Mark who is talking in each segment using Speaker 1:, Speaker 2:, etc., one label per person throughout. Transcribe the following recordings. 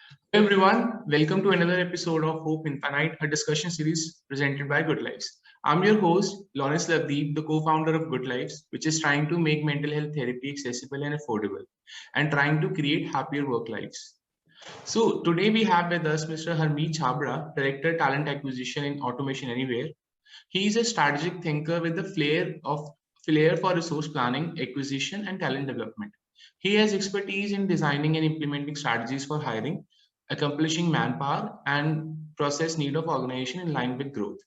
Speaker 1: Hello everyone, welcome to another episode of Hope Infinite, a discussion series presented by Good Lives. I'm your host, Lawrence Lavdeep, the co-founder of Good Lives, which is trying to make mental health therapy accessible and affordable, and trying to create happier work lives. So today we have with us Mr. Harmeet Chabra, Director Talent Acquisition in Automation Anywhere. He is a strategic thinker with the flair for resource planning, acquisition, and talent development. He has expertise in designing and implementing strategies for hiring, accomplishing manpower, and process need of organization in line with growth.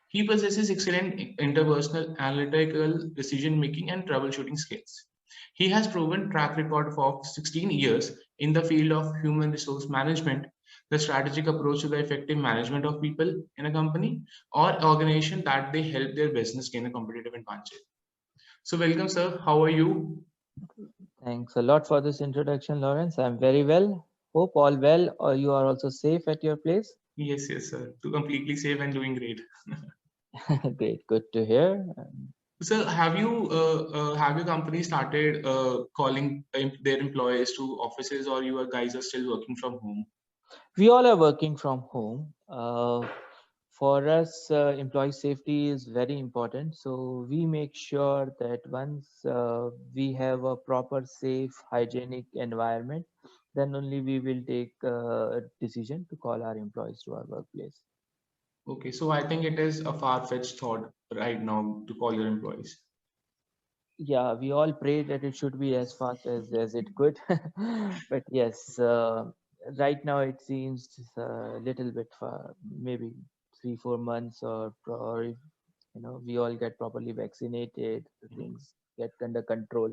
Speaker 1: He possesses excellent interpersonal, analytical decision making, and troubleshooting skills. He has proven track record of 16 years in the field of human resource management, the strategic approach to the effective management of people in a company or organization that they help their business gain a competitive advantage. So welcome, sir. How are you?
Speaker 2: Thanks a lot for this introduction, Lawrence. I'm very well. Hope all well, or you are also safe at your place.
Speaker 1: Yes, sir. To completely safe and doing great.
Speaker 2: Great, good to hear.
Speaker 1: So have your company started calling their employees to offices, or you guys are still working from home?
Speaker 2: We all are working from home. For us, employee safety is very important. So we make sure that once we have a proper, safe, hygienic environment, then only we will take a decision to call our employees to our workplace.
Speaker 1: Okay, so I think it is a far-fetched thought right now to call your employees.
Speaker 2: Yeah, we all pray that it should be as fast as it could. But yes, right now it seems a little bit far, maybe 3 4 months, or if we all get properly vaccinated, the things get under control,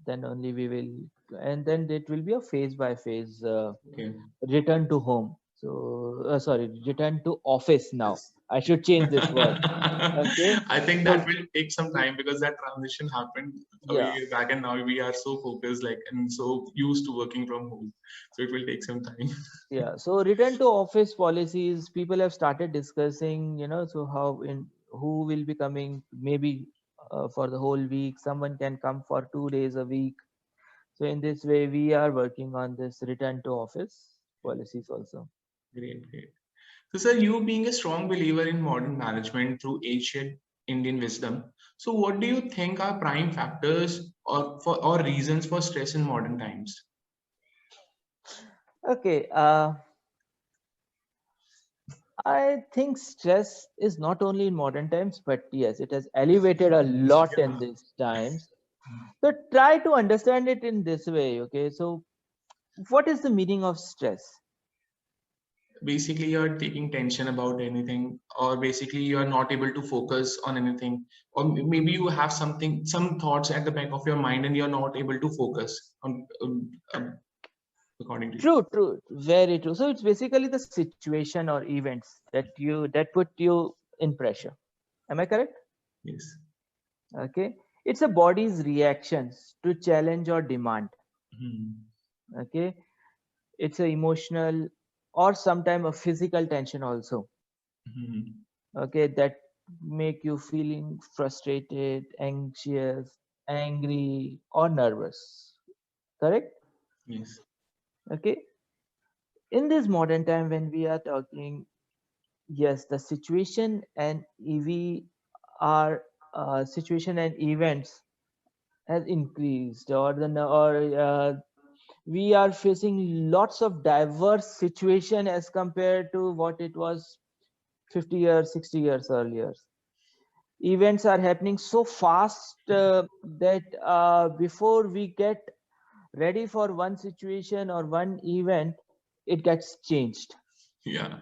Speaker 2: then only we will, and then it will be a phase by phase
Speaker 1: Okay.
Speaker 2: return to home. So sorry, return to office. Now I should change this word. Okay.
Speaker 1: I think
Speaker 2: So
Speaker 1: that will take some time because that transition happened a
Speaker 2: yeah.
Speaker 1: year back, and now we are so focused, like, and so used to working from home. So it will take some time.
Speaker 2: Yeah, so return to office policies, people have started discussing, so how in who will be coming maybe for the whole week. Someone can come for 2 days a week. So in this way, we are working on this return to office policies also.
Speaker 1: Great. So, sir, you being a strong believer in modern management through ancient Indian wisdom, so what do you think are prime factors or reasons for stress in modern times?
Speaker 2: Okay, I think stress is not only in modern times, but yes, it has elevated a lot in
Speaker 1: Yeah.
Speaker 2: these times. So try to understand it in this way. Okay, so what is the meaning of stress?
Speaker 1: Basically, you're taking tension about anything, or basically you are not able to focus on anything, or maybe you have some thoughts at the back of your mind, and you're not able to focus on according to you.
Speaker 2: True, true, very true. So it's basically the situation or events that put you in pressure. Am I correct?
Speaker 1: Yes.
Speaker 2: Okay. It's a body's reactions to challenge or demand.
Speaker 1: Hmm.
Speaker 2: Okay. It's a emotional or sometimes a physical tension also.
Speaker 1: Hmm.
Speaker 2: Okay, that make you feeling frustrated, anxious, angry, or nervous. Correct?
Speaker 1: Yes.
Speaker 2: Okay. In this modern time when we are talking, yes, the situation and EV are situation and events has increased, or we are facing lots of diverse situation as compared to what it was 50 years, 60 years earlier. Events are happening so fast that before we get ready for one situation or one event, it gets changed.
Speaker 1: Yeah.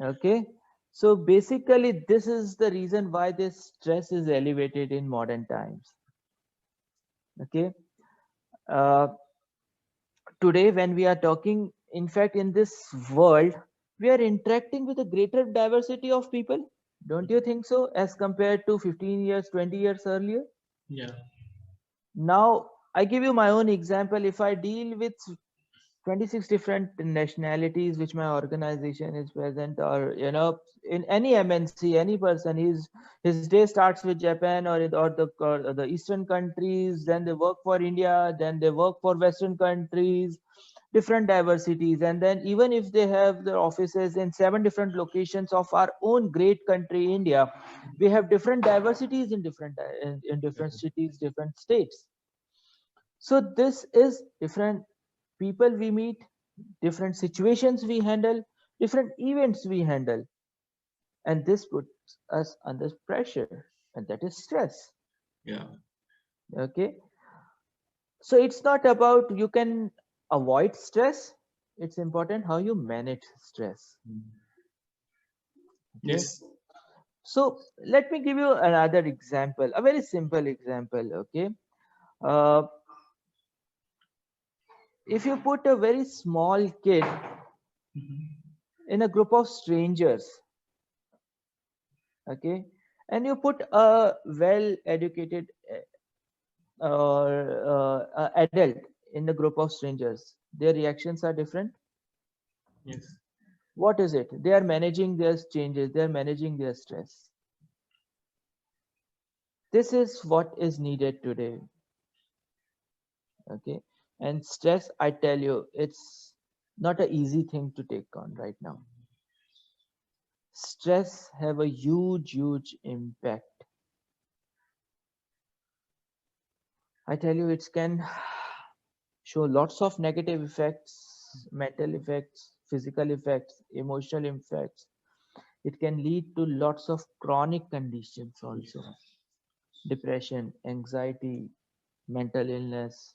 Speaker 2: Okay, so basically this is the reason why this stress is elevated in modern times. Okay, uh, today when we are talking, in fact in this world, we are interacting with a greater diversity of people. Don't you think so, as compared to 15 years, 20 years earlier?
Speaker 1: Yeah.
Speaker 2: Now I give you my own example. If I deal with 26 different nationalities which my organization is present, or in any MNC, any person, his day starts with Japan, or the eastern countries, then they work for India, then they work for western countries, different diversities, and then even if they have their offices in 7 different locations of our own great country India, we have different diversities in in different cities, different states. So this is different people we meet, different situations we handle, different events we handle, and this puts us under pressure, and that is stress.
Speaker 1: Yeah.
Speaker 2: Okay, so it's not about you can avoid stress, it's important how you manage stress. Okay,
Speaker 1: Yes.
Speaker 2: so let me give you another example, a very simple example. Okay, uh, if you put a very small kid
Speaker 1: Mhm.
Speaker 2: in a group of strangers, okay, and you put a well educated adult in a group of strangers, their reactions are different.
Speaker 1: Yes.
Speaker 2: What is it? They are managing their changes, they are managing their stress. This is what is needed today. Okay, and stress, I tell you, it's not an easy thing to take on right now. Stress have a huge impact. I tell you, it can show lots of negative effects, mental effects, physical effects, emotional effects. It can lead to lots of chronic conditions also: depression, anxiety, mental illness,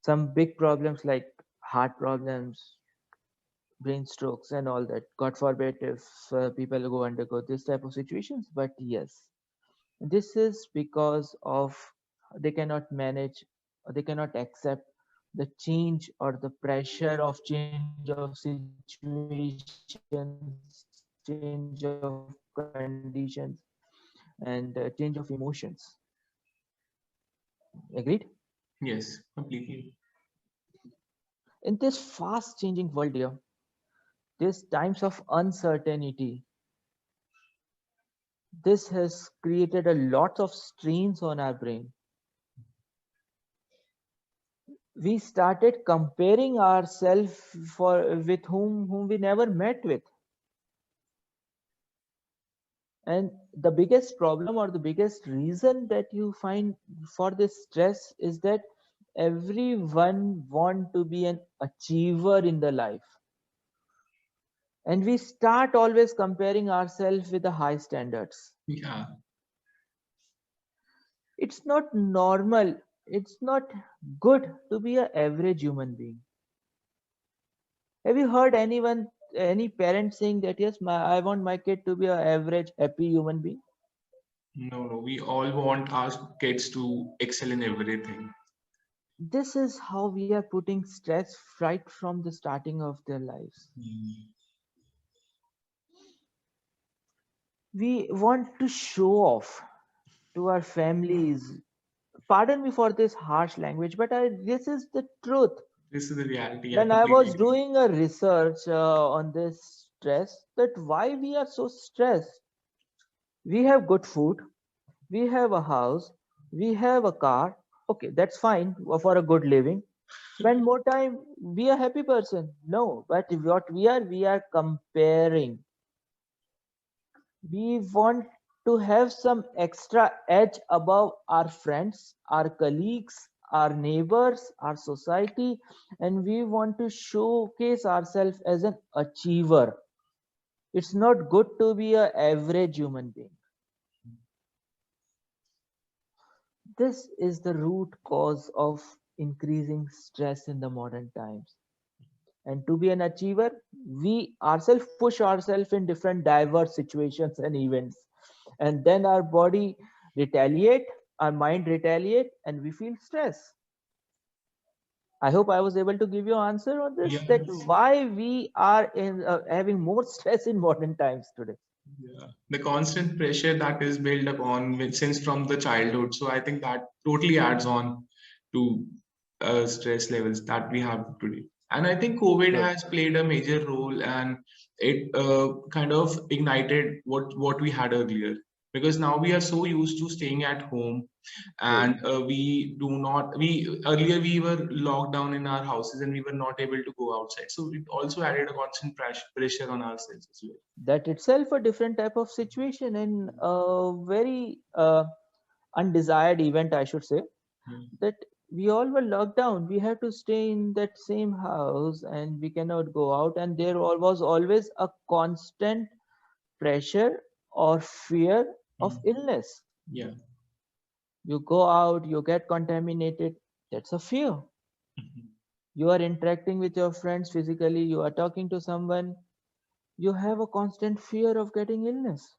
Speaker 2: some big problems like heart problems, brain strokes, and all that. God forbid if people go undergo this type of situations. But yes, this is because of they cannot manage, or they cannot accept the change or the pressure of change of situations, change of conditions, and change of emotions. Agreed?
Speaker 1: Yes. Completely.
Speaker 2: In this fast changing world, dear, these times of uncertainty, this has created a lot of strains on our brain. We started comparing ourselves for with whom we never met with. And the biggest problem or the biggest reason that you find for this stress is that everyone want to be an achiever in the life, and we start always comparing ourselves with the high standards.
Speaker 1: Yeah.
Speaker 2: It's not normal, it's not good to be an average human being. Have you heard anyone, any parent saying that yes, I want my kid to be an average happy human being?
Speaker 1: No, no. We all want our kids to excel in everything.
Speaker 2: This is how we are putting stress right from the starting of their lives.
Speaker 1: Mm.
Speaker 2: We want to show off to our families. Pardon me for this harsh language, but this is the truth.
Speaker 1: This is the reality. I
Speaker 2: When I
Speaker 1: completely
Speaker 2: was
Speaker 1: agree.
Speaker 2: doing a research on this stress, that why we are so stressed. We have good food, we have a house, we have a car. Okay, that's fine for a good living. Spend more time, be a happy person. No, but what we are comparing. We want to have some extra edge above our friends, our colleagues, our neighbors, our society, and we want to showcase ourselves as an achiever. It's not good to be an average human being. This is the root cause of increasing stress in the modern times. And to be an achiever, we ourselves push ourselves in different diverse situations and events. And then our body retaliate, our mind retaliate, and we feel stress. I hope I was able to give you an answer on this, that
Speaker 1: Yes.
Speaker 2: why we are in having more stress in modern times today.
Speaker 1: Yeah. The constant pressure that is built upon since from the childhood. So I think that totally adds on to stress levels that we have today. And I think COVID
Speaker 2: Good.
Speaker 1: has played a major role, and it kind of ignited what we had earlier. Because now we are so used to staying at home, and we do not we earlier we were locked down in our houses and we were not able to go outside, so it also added a constant pressure on ourselves as well.
Speaker 2: That itself a different type of situation and a very undesired event, I should say,
Speaker 1: Hmm.
Speaker 2: that we all were locked down. We have to stay in that same house and we cannot go out. And there was always a constant pressure or fear of
Speaker 1: Hmm.
Speaker 2: illness.
Speaker 1: Yeah.
Speaker 2: You go out, you get contaminated. That's a fear.
Speaker 1: Mhm.
Speaker 2: You are interacting with your friends physically, you are talking to someone, you have a constant fear of getting illness.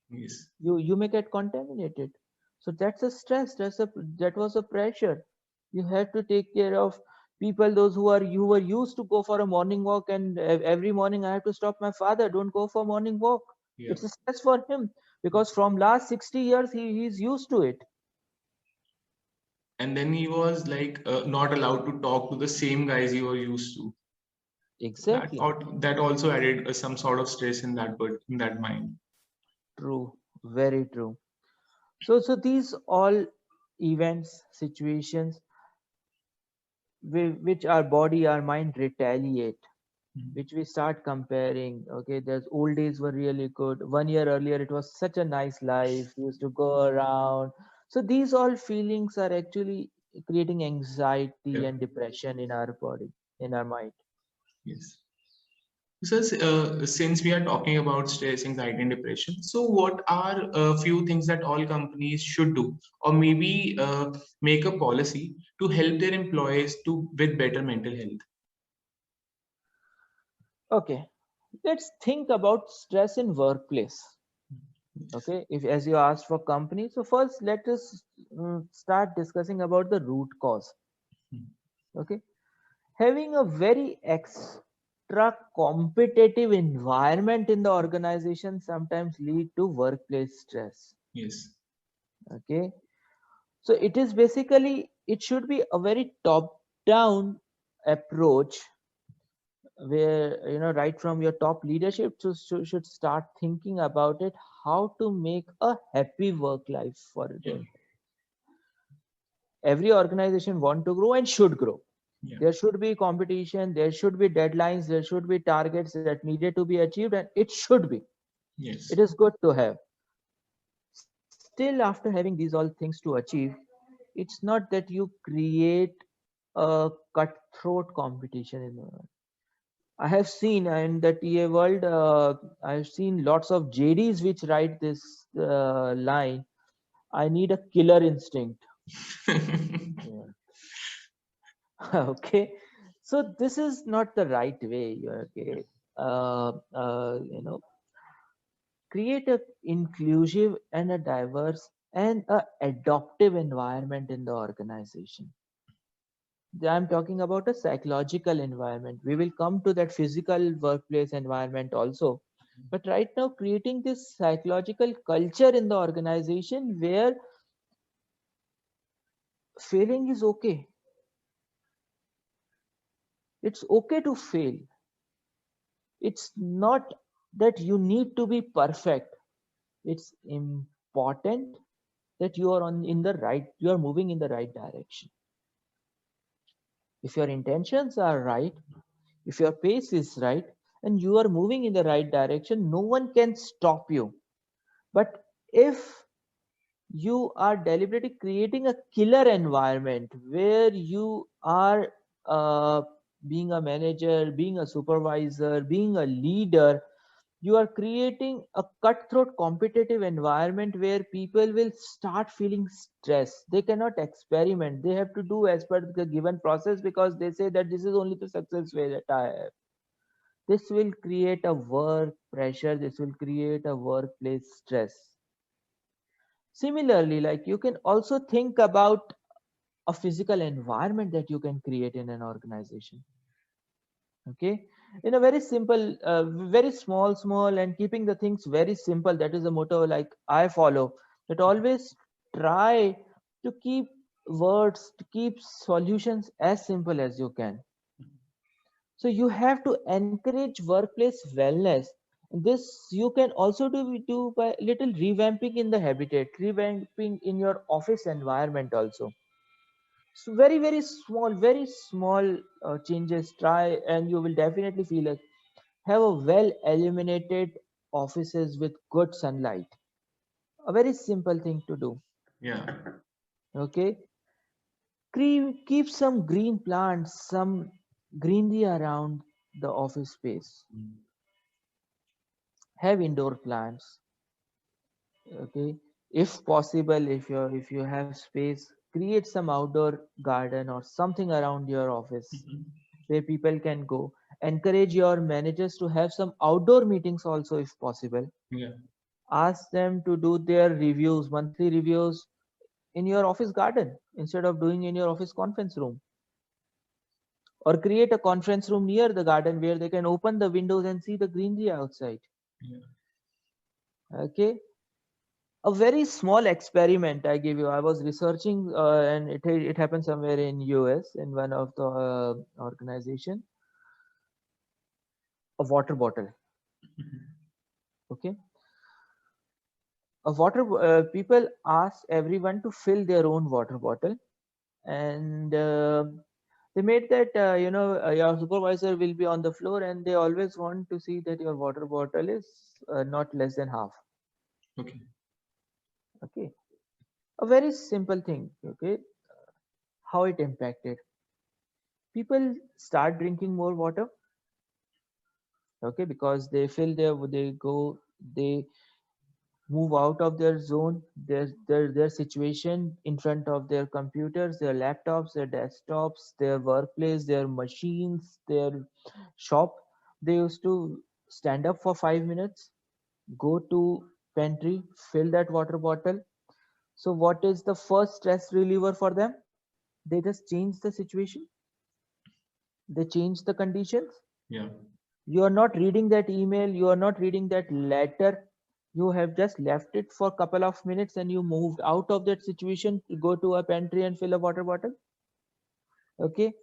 Speaker 1: Yes.
Speaker 2: You may get contaminated. So that's a stress, that was a pressure. You have to take care of people, those who are you were used to go for a morning walk, and every morning I have to stop my father, don't go for morning walk.
Speaker 1: Yeah.
Speaker 2: It's a stress for him because from last 60 years he's used to it.
Speaker 1: And then he was like not allowed to talk to the same guys he was used to.
Speaker 2: Exactly.
Speaker 1: That also added some sort of stress in that, but in that mind.
Speaker 2: True, very true. So these all events, situations, which our body, our mind retaliate,
Speaker 1: Mhm.
Speaker 2: which we start comparing. Okay, there's old days were really good. 1 year earlier, it was such a nice life. We used to go around. So these all feelings are actually creating anxiety
Speaker 1: Yeah.
Speaker 2: and depression in our body, in our mind.
Speaker 1: Yes. So, since we are talking about stress, anxiety, and depression, so what are a few things that all companies should do, or maybe make a policy to help their employees to with better mental health?
Speaker 2: Okay, let's think about stress in workplace.
Speaker 1: Yes.
Speaker 2: Okay, if as you asked for companies, so first let us start discussing about the root cause. Okay, having a very extra competitive environment in the organization sometimes lead to workplace stress.
Speaker 1: Yes.
Speaker 2: Okay, so it is basically, it should be a very top down approach where, right from your top leadership should start thinking about it, how to make a happy work life for
Speaker 1: Yeah.
Speaker 2: them. Every organization want to grow and should grow.
Speaker 1: Yeah.
Speaker 2: There should be competition, there should be deadlines, there should be targets that needed to be achieved, and it should be. It
Speaker 1: Yes.
Speaker 2: is good to have. Still, after having these all things to achieve, it's not that you create a cutthroat competition in the world. I have seen in the TA world, I've seen lots of JDs which write this line, I need a killer instinct. Yeah. Okay, so this is not the right way. Okay, you know, create a inclusive and a diverse and a adaptive environment in the organization. I'm talking about a psychological environment. We will come to that physical workplace environment also. But right now, creating this psychological culture in the organization where failing is okay. It's okay to fail. It's not that you need to be perfect. It's important that you are you are moving in the right direction. If your intentions are right, if your pace is right, and you are moving in the right direction, no one can stop you. But if you are deliberately creating a killer environment where you are uh, being a manager, being a supervisor, being a leader, you are creating a cutthroat competitive environment where people will start feeling stress. They cannot experiment. They have to do as per the given process because they say that this is only the success way that I have. This will create a work pressure. This will create a workplace stress. Similarly, like you can also think about a physical environment that you can create in an organization. Okay, in a very simple, very small, and keeping the things very simple. That is a motto like I follow. That always try to keep words, to keep solutions as simple as you can. So you have to encourage workplace wellness This you can also do by little revamping in the habitat, revamping in your office environment also. So very small changes. Try, and you will definitely feel it. Have a well illuminated offices with good sunlight. A very simple thing to do.
Speaker 1: Yeah.
Speaker 2: Okay, keep some green plants, some greenery around the office space. Have indoor plants. Okay, if possible, if you have space, create some outdoor garden or something around your office
Speaker 1: Mhm.
Speaker 2: where people can go. Encourage your managers to have some outdoor meetings also if possible.
Speaker 1: Yeah.
Speaker 2: Ask them to do their reviews, monthly reviews, in your office garden instead of doing in your office conference room, or create a conference room near the garden where they can open the windows and see the greenery outside.
Speaker 1: Yeah.
Speaker 2: Okay, a very small experiment I give you. I was researching, and it happened somewhere in US in one of the organization. A water bottle.
Speaker 1: Mhm.
Speaker 2: Okay, a water people asked everyone to fill their own water bottle, and they made that your supervisor will be on the floor, and they always want to see that your water bottle is not less than half.
Speaker 1: Okay.
Speaker 2: Okay, a very simple thing. Okay, how it impacted people start drinking more water. Okay, because they move out of their zone, their situation in front of their computers, their laptops, their desktops, their workplace, their machines, their shop. They used to stand up for 5 minutes, go to pantry, fill that water bottle. So what is the first stress reliever for them? They just change the situation, they change the conditions.
Speaker 1: Yeah.
Speaker 2: You are not reading that email, you are not reading that letter, you have just left it for a couple of minutes and you moved out of that situation to go to a pantry and fill a water bottle. Okay,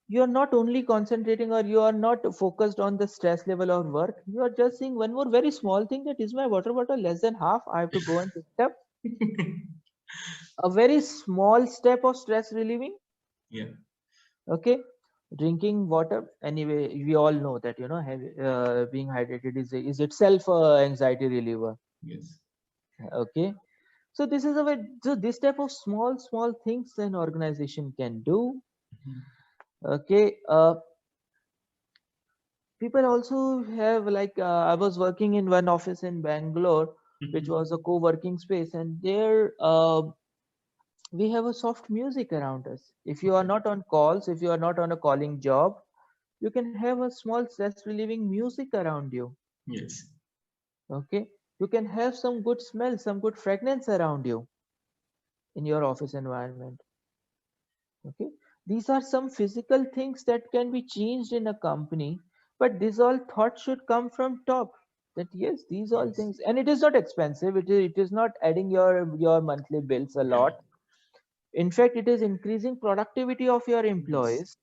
Speaker 2: you are not only concentrating, or you are not focused on the stress level or work, you are just seeing one more very small thing, that is my water bottle less than half, I have to go and pick it up. A very small step of stress relieving.
Speaker 1: Yeah.
Speaker 2: Okay, drinking water anyway, we all know that being hydrated is itself a anxiety reliever.
Speaker 1: Yes.
Speaker 2: Okay, so this is a way, so this type of small things an organization can do.
Speaker 1: Mhm.
Speaker 2: Okay, people also have, like, I was working in one office in Bangalore, which
Speaker 1: Mhm.
Speaker 2: was a co-working space, and there we have a soft music around us. If you are not on calls, if you are not on a calling job, you can have a small stress relieving music around you.
Speaker 1: Yes.
Speaker 2: Okay, you can have some good smell, some good fragrance around you in your office environment. Okay, these are some physical things that can be changed in a company, but these all thoughts should come from top, that yes, these all
Speaker 1: Yes.
Speaker 2: things, and it is not expensive, it is not adding your monthly bills a
Speaker 1: Yeah.
Speaker 2: lot. In fact, it is increasing productivity of your
Speaker 1: Yes.
Speaker 2: employees.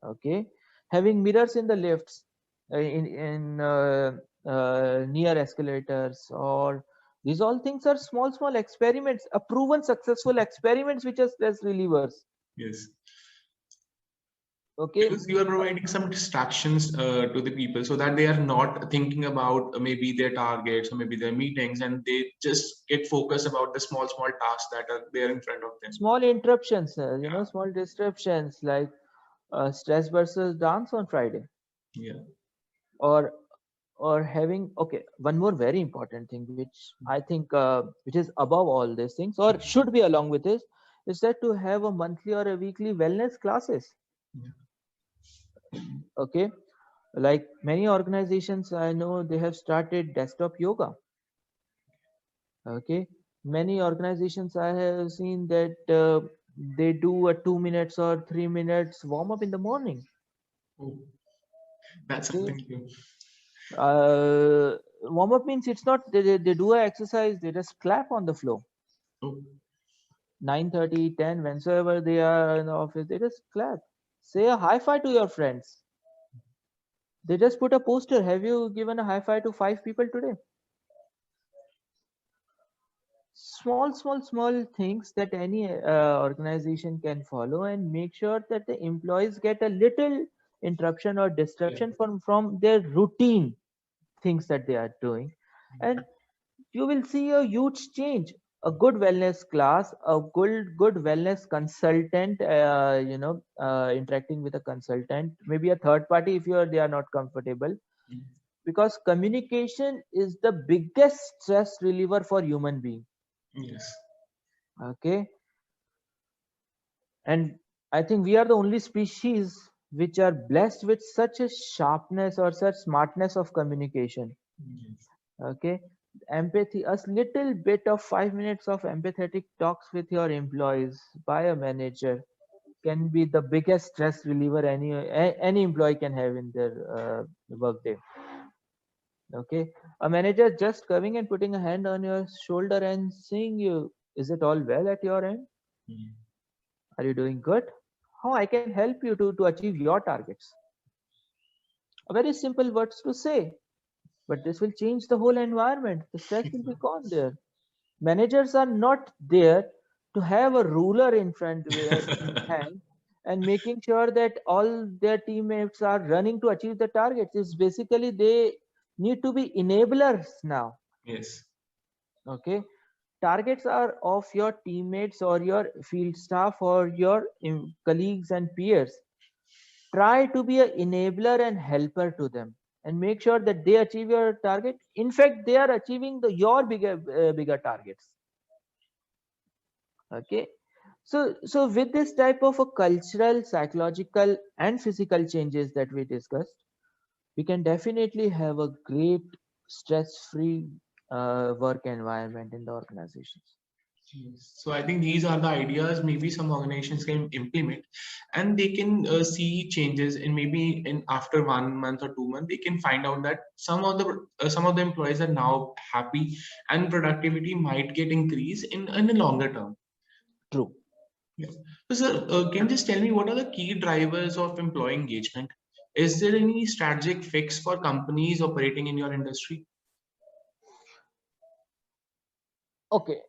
Speaker 2: Okay, having mirrors in the lifts, in near escalators, or these all things are small experiments, a proven successful experiments which are stress relievers.
Speaker 1: Yes.
Speaker 2: Okay,
Speaker 1: Because you are providing some distractions to the people so that they are not thinking about maybe their targets or maybe their meetings, and they just get focused about the small tasks that are there in front of them.
Speaker 2: small interruptions,
Speaker 1: Yeah.
Speaker 2: small disruptions, like stress versus dance on Friday,
Speaker 1: Yeah.
Speaker 2: or having, okay, one more very important thing which I think, which is above all these things, or should be along with this, is that to have a monthly or a weekly wellness classes.
Speaker 1: Yeah.
Speaker 2: Okay, like many organizations I know, they have started desktop yoga. Okay, many organizations I have seen that they do a 2 minutes or 3 minutes warm up in the morning.
Speaker 1: Oh, that's
Speaker 2: Okay,
Speaker 1: something new.
Speaker 2: warm up means it's not they do a exercise, they just clap on the floor.
Speaker 1: Oh,
Speaker 2: 9:30, 10, whensoever they are in the office, they just clap. Say a high five to your friends. They just put a poster. Have you given a high five to 5 people today? Small things that any organization can follow and make sure that the employees get a little interruption or
Speaker 1: Yeah.
Speaker 2: distraction from their routine things that they are doing, and you will see a huge change. A good wellness class, a good wellness consultant, interacting with a consultant, maybe a third party if they are not comfortable, because communication is the biggest stress reliever for human being.
Speaker 1: Yes.
Speaker 2: Okay, and I think we are the only species which are blessed with such a sharpness or such smartness of communication.
Speaker 1: Yes.
Speaker 2: Okay, empathy, a little bit of 5 minutes of empathetic talks with your employees by a manager can be the biggest stress reliever any employee can have in their workday. Okay, a manager just coming and putting a hand on your shoulder and saying you, is it all well at your end?
Speaker 1: Mm.
Speaker 2: Are you doing good? How I can help you to achieve your targets? A very simple words to say, but this will change the whole environment. The stress will be gone there. Managers are not there to have a ruler in front in hand and making sure that all their teammates are running to achieve the targets. It's basically they need to be enablers now.
Speaker 1: Yes.
Speaker 2: Okay, targets are of your teammates or your field staff or your colleagues and peers. Try to be an enabler and helper to them and make sure that they achieve your target. In fact, they are achieving your bigger targets. Okay, so with this type of a cultural, psychological and physical changes that we discussed, we can definitely have a great stress free work environment in the organizations.
Speaker 1: Yes. So I think these are the ideas maybe some organizations can implement, and they can see changes in maybe in after 1 month or 2 months they can find out that some of the employees are now happy and productivity might get increased in a longer term.
Speaker 2: True.
Speaker 1: Yeah. So sir, can you just tell me what are the key drivers of employee engagement? Is there any strategic fix for companies operating in your industry?
Speaker 2: Okay,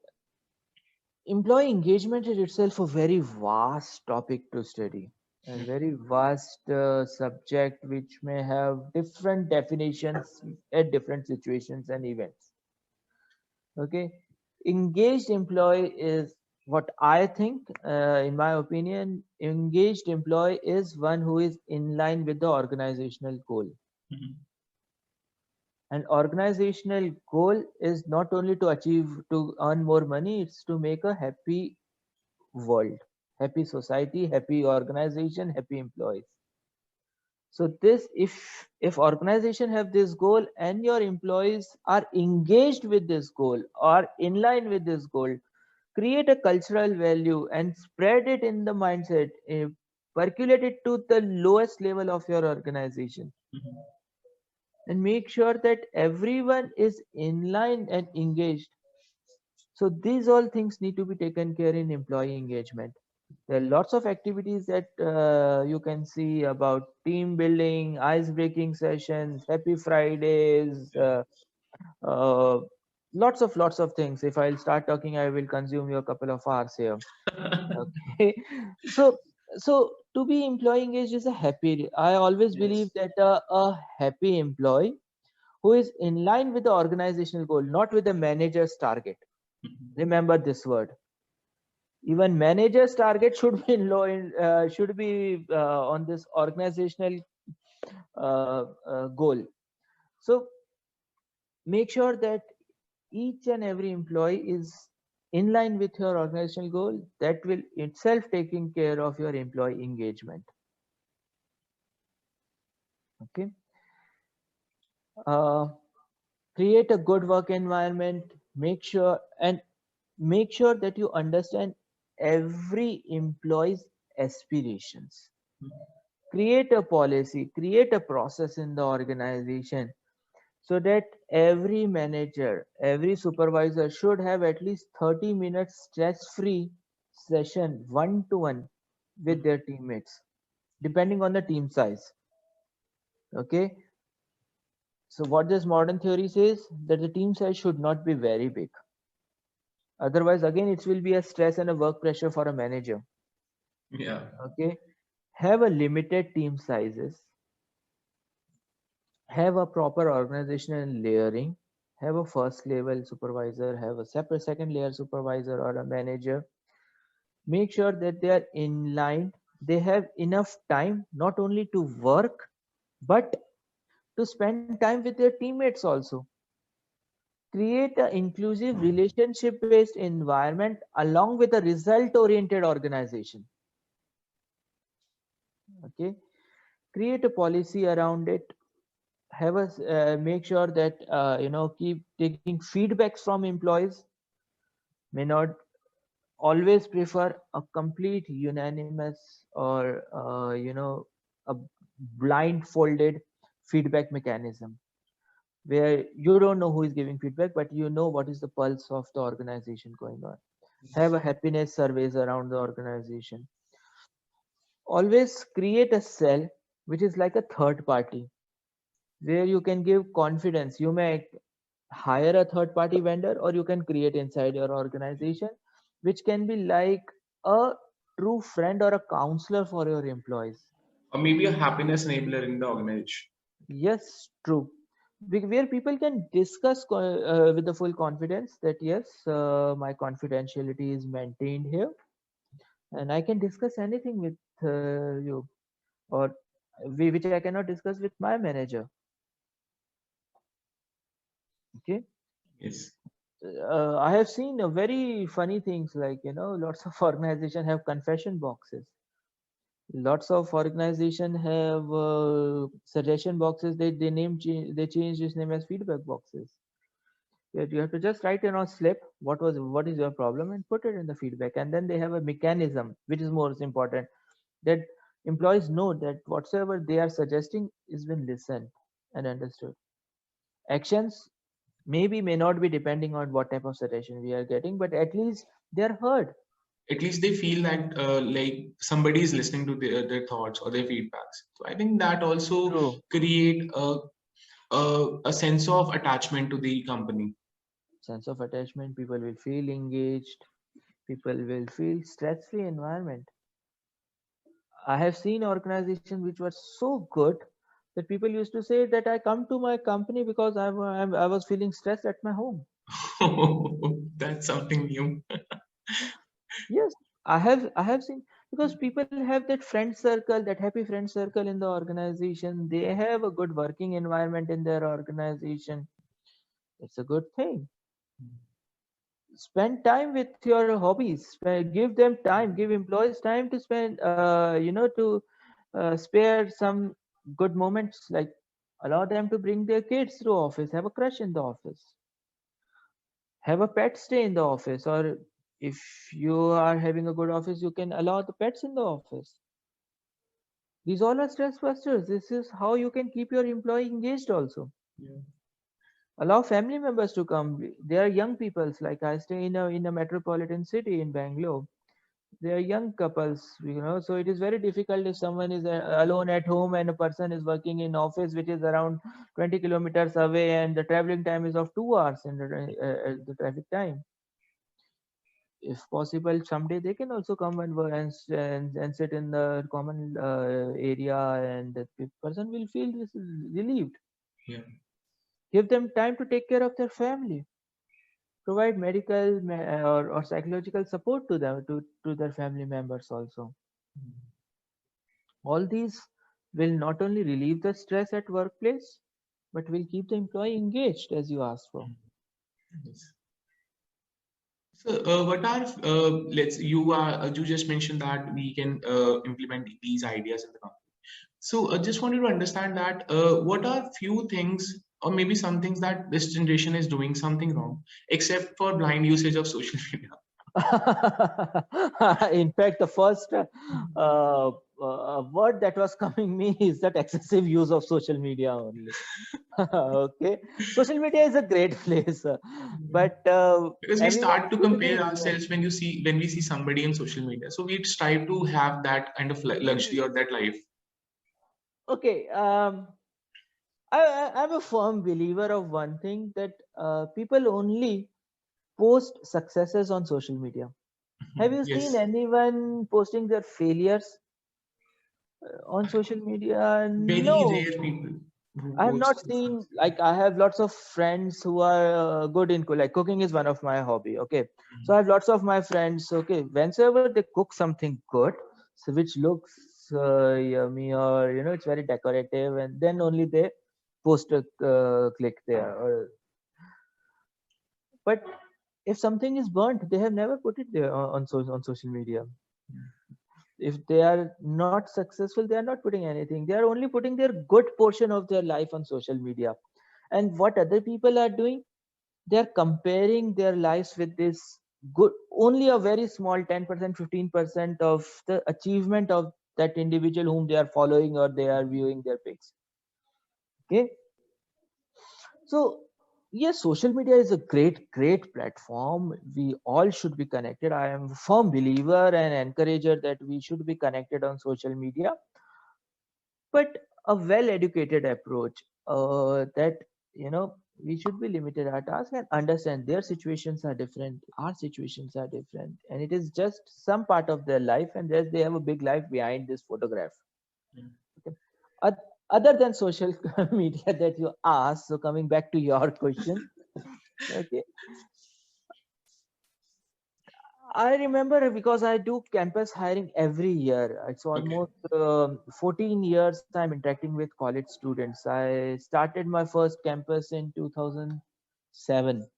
Speaker 2: employee engagement is itself a very vast topic to study, a very vast subject which may have different definitions at different situations and events. Okay, engaged employee is what I think, in my opinion, engaged employee is one who is in line with the organizational goal.
Speaker 1: Mhm.
Speaker 2: And organizational goal is not only to earn more money, it's to make a happy world, happy society, happy organization, happy employees. So this, if organization have this goal and your employees are engaged with this goal or in line with this goal, create a cultural value and spread it in the mindset, percolate it to the lowest level of your organization,
Speaker 1: Mhm.
Speaker 2: and make sure that everyone is in line and engaged. So these all things need to be taken care in employee engagement. There are lots of activities that you can see about team building, ice breaking sessions, happy Fridays, uh, lots of things. If I'll start talking, I will consume you a couple of hours here. Okay, so to be employee engaged is a happy. I always believe
Speaker 1: Yes.
Speaker 2: that a happy employee who is in line with the organizational goal, not with the manager's target.
Speaker 1: Mhm.
Speaker 2: Remember this word. Even managers target should be should be on this organizational goal. So make sure that each and every employee is in line with your organizational goal. That will itself taking care of your employee engagement. Okay, uh, create a good work environment. Make sure that you understand every employee's aspirations. Create a policy, create a process in the organization so that every manager, every supervisor should have at least 30 minutes stress free session one to one with their teammates, depending on the team size. Okay, So what this modern theory says, that the team size should not be very big. Otherwise, again, it will be a stress and a work pressure for a manager.
Speaker 1: Yeah.
Speaker 2: Okay. Have a limited team sizes, have a proper organizational layering, have a first level supervisor, have a separate second layer supervisor or a manager. Make sure that they are in line, they have enough time not only to work but to spend time with their teammates also. Create an inclusive relationship based environment along with a result oriented organization. Okay, create a policy around it. Have us make sure that keep taking feedbacks from employees. May not always prefer a complete unanimous or a blindfolded feedback mechanism where you don't know who is giving feedback but you know what is the pulse of the organization going on. Have a happiness surveys around the organization. Always create a cell which is like a third party where you can give confidence. You may hire a third party vendor or you can create inside your organization which can be like a true friend or a counselor for your employees.
Speaker 1: Or maybe a happiness enabler in the organization.
Speaker 2: Yes, true. Where people can discuss with the full confidence that yes, my confidentiality is maintained here and I can discuss anything with you, or which I cannot discuss with my manager. Okay.
Speaker 1: Yes.
Speaker 2: I have seen very funny things like lots of organization have confession boxes. Lots of organization have suggestion boxes. They change this name as feedback boxes. You have to just write in on slip what is your problem and put it in the feedback, and then they have a mechanism which is more important, that employees know that whatsoever they are suggesting is been listened and understood. Actions maybe may not be depending on what type of suggestion we are getting, but at least they are heard.
Speaker 1: At least they feel that like somebody is listening to their thoughts or their feedbacks. So I think that also
Speaker 2: True.
Speaker 1: create a sense of attachment to the company.
Speaker 2: Sense of attachment, people will feel engaged, people will feel stress-free environment. I have seen organizations which were so good that people used to say that I come to my company because I was feeling stressed at my home.
Speaker 1: That's something new.
Speaker 2: Yes, I have seen, because people have that friend circle, that happy friend circle in the organization. They have a good working environment in their organization. It's a good thing. Spend time with your hobbies. Give them time. Give employees time to spend. To spare some good moments. Like allow them to bring their kids to office. Have a crush in the office. Have a pet stay in the office, or if you are having a good office, you can allow the pets in the office. These all are stress busters. This is how you can keep your employee engaged also.
Speaker 1: Yeah.
Speaker 2: Allow family members to come. They are young peoples. Like I stay in a metropolitan city in Bangalore. They are young couples. So it is very difficult if someone is alone at home and a person is working in office which is around 20 kilometers away and the traveling time is of 2 hours in the traffic time. If possible, someday they can also come and and sit in the common area, and the person will feel relieved.
Speaker 1: Yeah.
Speaker 2: Give them time to take care of their family. Provide medical or psychological support to them, to their family members also. All these will not only relieve the stress at workplace, but will keep the employee engaged as you asked for.
Speaker 1: Yes. So, what are let's you just mentioned that we can implement these ideas in the company. So, I just wanted to understand that what are few things or maybe some things that this generation is doing something wrong, except for blind usage of social media.
Speaker 2: In fact, the first word that was coming me is that excessive use of social media only. Okay, social media is a great place, but
Speaker 1: Because we
Speaker 2: everyone
Speaker 1: start to
Speaker 2: should be
Speaker 1: compare
Speaker 2: involved.
Speaker 1: ourselves when we see somebody in social media. So we strive to have that kind of luxury or that life.
Speaker 2: Okay, I'm a firm believer of one thing, that people only post successes on social media. Have you seen
Speaker 1: Yes,
Speaker 2: anyone posting their failures on social media?
Speaker 1: very
Speaker 2: No.
Speaker 1: rare people who
Speaker 2: I have not
Speaker 1: post the
Speaker 2: seen,
Speaker 1: success.
Speaker 2: like, I have lots of friends who are good in like cooking is one of my hobby. Okay. So I have lots of my friends. Okay. Whenever they cook something good, so which looks yummy, or, it's very decorative, and then only they post a click there. But if something is burnt, they have never put it there on social media. If they are not successful, they are not putting anything. They are only putting their good portion of their life on social media. And what other people are doing, they are comparing their lives with this good, only a very small 10%, 15% of the achievement of that individual whom they are following or they are viewing their pics. Okay. So, yes, social media is a great platform. We all should be connected. I am a firm believer and encourager that we should be connected on social media, but a well-educated approach, that, we should be limited our task and understand their situations are different, our situations are different, and it is just some part of their life, and they have a big life behind this photograph. Okay. Other than social media that you asked, so coming back to your question, okay, I remember because I do campus hiring every year. It's
Speaker 1: Okay.
Speaker 2: almost 14 years I'm interacting with college students. I started my first campus in 2007.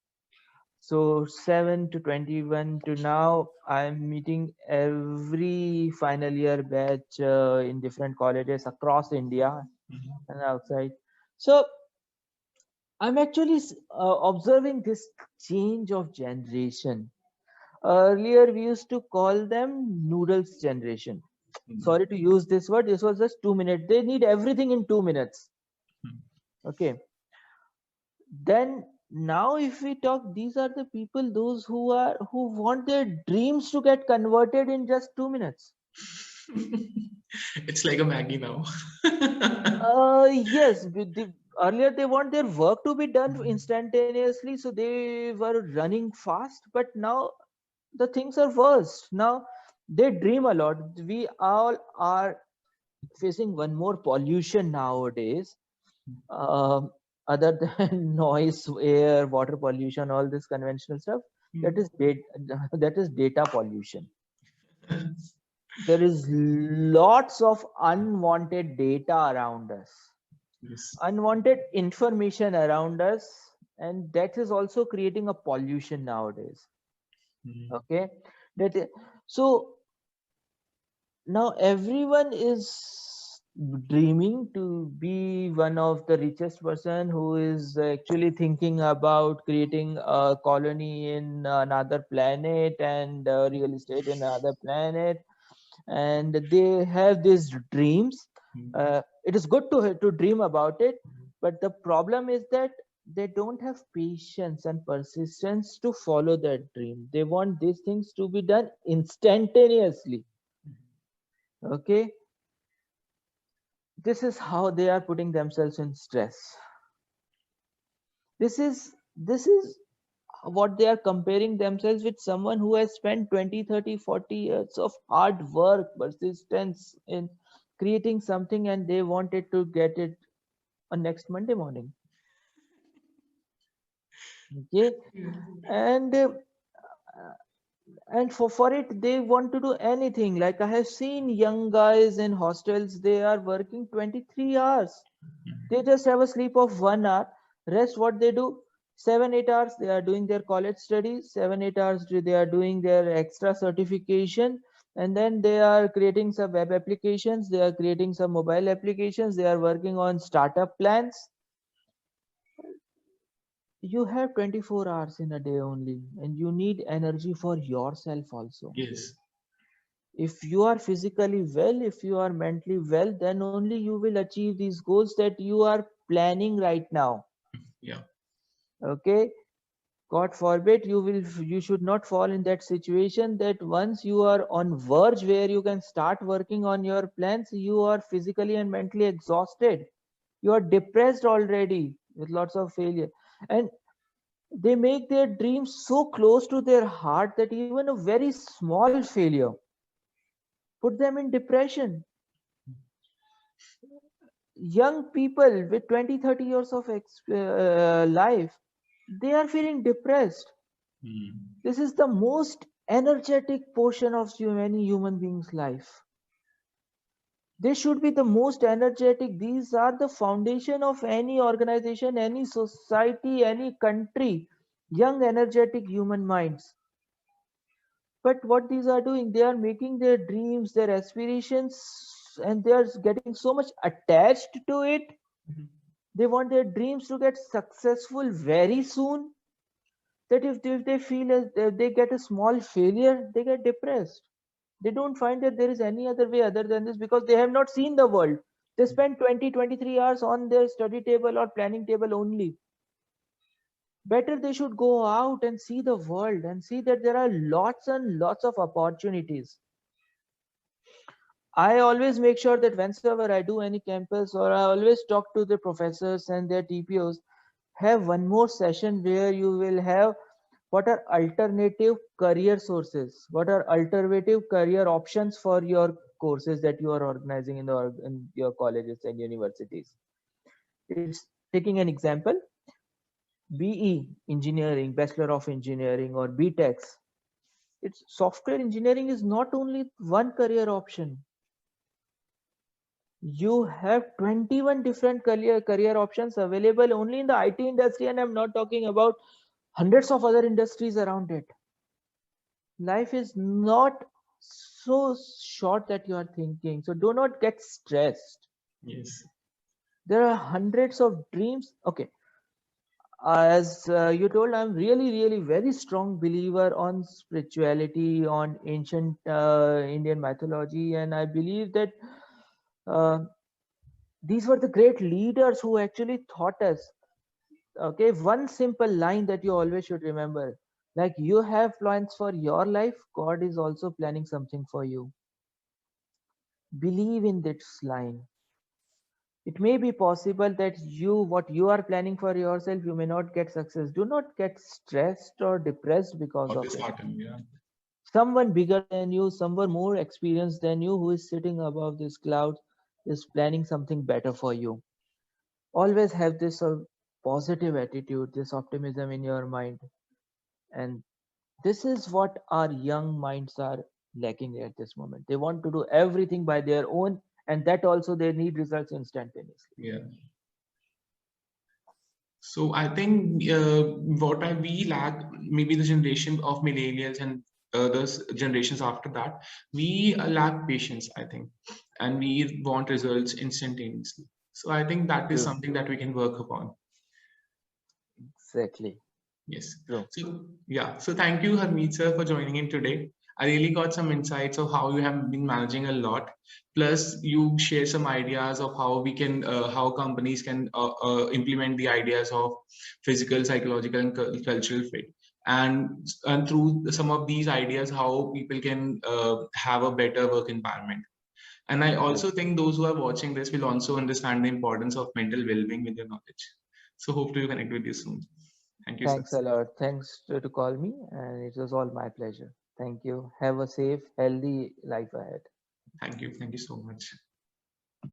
Speaker 2: So 7 to 21 to now, I'm meeting every final year batch in different colleges across India
Speaker 1: Mhm.
Speaker 2: and outside. So I'm actually observing this change of generation. Earlier, we used to call them noodles generation.
Speaker 1: Mhm.
Speaker 2: Sorry to use this word. This was just 2 minutes. They need everything in 2 minutes.
Speaker 1: Mhm.
Speaker 2: Okay. Then now, if we talk, these are the people, those who want their dreams to get converted in just 2 minutes.
Speaker 1: It's like a Maggie now.
Speaker 2: Yes. Earlier, they want their work to be done instantaneously, so they were running fast. But now the things are worse. Now they dream a lot. We all are facing one more pollution nowadays, um, other than noise, air, water pollution, all this conventional stuff. That is data, that is data pollution. There is lots of unwanted data around us,
Speaker 1: Yes.
Speaker 2: unwanted information around us, and that is also creating a pollution nowadays.
Speaker 1: Mhm.
Speaker 2: Okay. So now everyone is dreaming to be one of the richest person, who is actually thinking about creating a colony in another planet and real estate in another planet, and they have these dreams.
Speaker 1: Mhm.
Speaker 2: It is good to dream about it, but the problem is that they don't have patience and persistence to follow that dream. They want these things to be done instantaneously. Okay. This is how they are putting themselves in stress. This is what they are comparing themselves with someone who has spent 20, 30, 40 years of hard work, persistence in creating something, and they wanted to get it on next Monday morning. Okay. and and for it they want to do anything. Like, I have seen young guys in hostels, they are working 23 hours. They just have a sleep of 1 hour. Rest, what they do, 7 8 hours they are doing their college studies, 7 8 hours they are doing their extra certification, and then they are creating some web applications, they are creating some mobile applications, they are working on startup plans. You have 24 hours in a day only, and you need energy for yourself also.
Speaker 1: Yes.
Speaker 2: If you are physically well, if you are mentally well, then only you will achieve these goals that you are planning right now.
Speaker 1: Yeah.
Speaker 2: Okay. God forbid you should not fall in that situation that once you are on verge where you can start working on your plans, you are physically and mentally exhausted. You are depressed already with lots of failure. And they make their dreams so close to their heart that even a very small failure put them in depression. Young people with 20, 30 years of life, they are feeling depressed.
Speaker 1: Hmm.
Speaker 2: This is the most energetic portion of any human being's life. They should be the most energetic. These are the foundation of any organization, any society, any country. Young, energetic human minds. But what these are doing, they are making their dreams, their aspirations, and they are getting so much attached to it.
Speaker 1: Mhm.
Speaker 2: They want their dreams to get successful very soon. That if they feel as they get a small failure, they get depressed. They don't find that there is any other way other than this because they have not seen the world. They spend 20, 23 hours on their study table or planning table only. Better they should go out and see the world and see that there are lots and lots of opportunities. I always make sure that whenever I do any campus or I always talk to the professors and their TPOs, have one more session where you will have what are alternative career sources, what are alternative career options for your courses that you are organizing in your colleges and universities. It's taking an example, BE engineering, Bachelor of Engineering or BTECs. It's software engineering is not only one career option. You have 21 different career options available only in the IT industry, and I'm not talking about hundreds of other industries around it. Life is not so short that you are thinking, so do not get stressed.
Speaker 1: Yes.
Speaker 2: There are hundreds of dreams. Okay, as you told, I'm really very strong believer on spirituality, on ancient Indian mythology, and I believe that uh, these were the great leaders who actually taught us. Okay, one simple line that you always should remember, like you have plans for your life, God is also planning something for you. Believe in this line. It may be possible that what you are planning for yourself, you may not get success. Do not get stressed or depressed because
Speaker 1: Or
Speaker 2: of it.
Speaker 1: disheartened. Yeah.
Speaker 2: Someone bigger than you, someone more experienced than you, who is sitting above this cloud, is planning something better for you. Always have this positive attitude, this optimism in your mind. And this is what our young minds are lacking at this moment. They want to do everything by their own, and that also they need results instantaneously.
Speaker 1: Yeah. So I think we lack, maybe the generation of millennials and generations after that, we lack patience, I think, and we want results instantaneously. So I think that is
Speaker 2: True.
Speaker 1: something that we can work upon.
Speaker 2: Exactly.
Speaker 1: Yes.
Speaker 2: True.
Speaker 1: So yeah. So thank you, Harmeet sir, for joining in today. I really got some insights of how you have been managing a lot. Plus, you share some ideas of how we can, how companies can implement the ideas of physical, psychological, and cultural fit. And through some of these ideas, how people can have a better work environment. And I
Speaker 2: True.
Speaker 1: also think those who are watching this will also understand the importance of mental well-being with your knowledge. So hope to connect with you soon. Thank you, sir.
Speaker 2: Thanks a lot. Thanks to call me, and it was all my pleasure. Thank you. Have a safe, healthy life ahead.
Speaker 1: Thank you. Thank you so much.